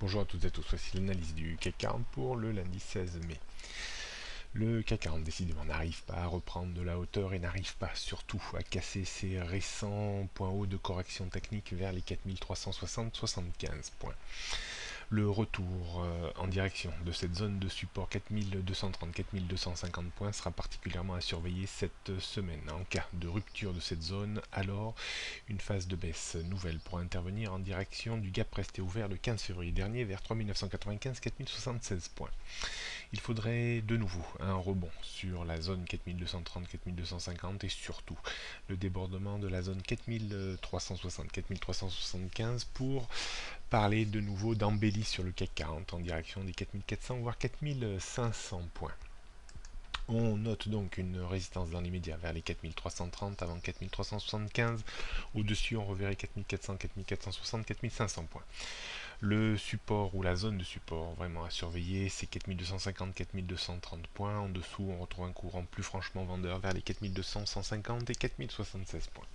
Bonjour à toutes et à tous, voici l'analyse du CAC 40 pour le lundi 16 mai. Le CAC 40 décidément n'arrive pas à reprendre de la hauteur et n'arrive pas surtout à casser ses récents points hauts de correction technique vers les 4360-75 points. Le retour en direction de cette zone de support 4230-4250 points sera particulièrement à surveiller cette semaine. En cas de rupture de cette zone, alors une phase de baisse nouvelle pourra intervenir en direction du gap resté ouvert le 15 février dernier vers 3995-4076 points. Il faudrait de nouveau un rebond sur la zone 4230-4250 et surtout le débordement de la zone 4360-4375 pour parler de nouveau d'embellie sur le CAC 40 en direction des 4400 voire 4500 points. On note donc une résistance dans l'immédiat vers les 4330 avant 4375. Au-dessus, on reverrait 4400, 4460, 4500 points. Le support ou la zone de support vraiment à surveiller, c'est 4250, 4230 points. En dessous, on retrouve un courant plus franchement vendeur vers les 4200, 150 et 4076 points.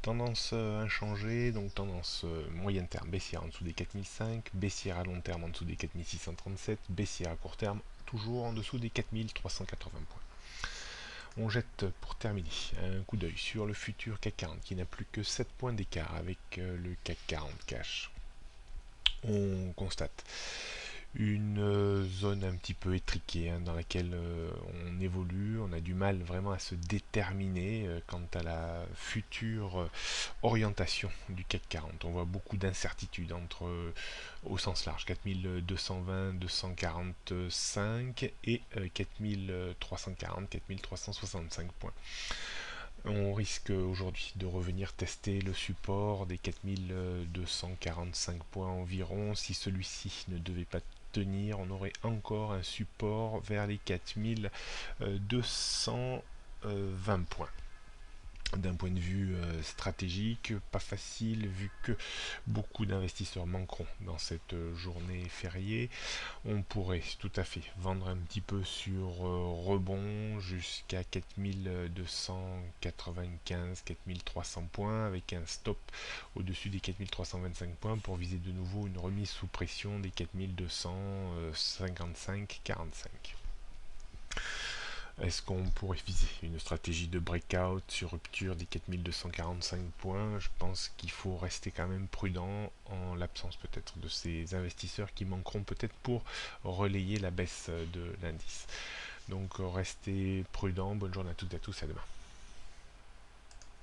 Tendance inchangée, donc tendance moyen terme baissière en dessous des 4005, baissière à long terme en dessous des 4637, baissière à court terme toujours en dessous des 4380 points. On jette pour terminer un coup d'œil sur le futur CAC 40 qui n'a plus que 7 points d'écart avec le CAC 40 cash. On constate une zone un petit peu étriquée dans laquelle on évolue, on a du mal vraiment à se déterminer quant à la future orientation du CAC 40. On voit beaucoup d'incertitudes entre au sens large 4220, 245 et 4340, 4365 points. On risque aujourd'hui de revenir tester le support des 4245 points environ. Si celui-ci ne devait pas tenir, on aurait encore un support vers les 4220 points. D'un point de vue stratégique, pas facile vu que beaucoup d'investisseurs manqueront dans cette journée fériée. On pourrait tout à fait vendre un petit peu sur rebond jusqu'à 4295, 4300 points avec un stop au-dessus des 4325 points pour viser de nouveau une remise sous pression des 4255, 45. Est-ce qu'on pourrait viser une stratégie de breakout sur rupture des 4245 points? Je pense qu'il faut rester quand même prudent en l'absence peut-être de ces investisseurs qui manqueront peut-être pour relayer la baisse de l'indice. Donc restez prudent, bonne journée à toutes et à tous, à demain.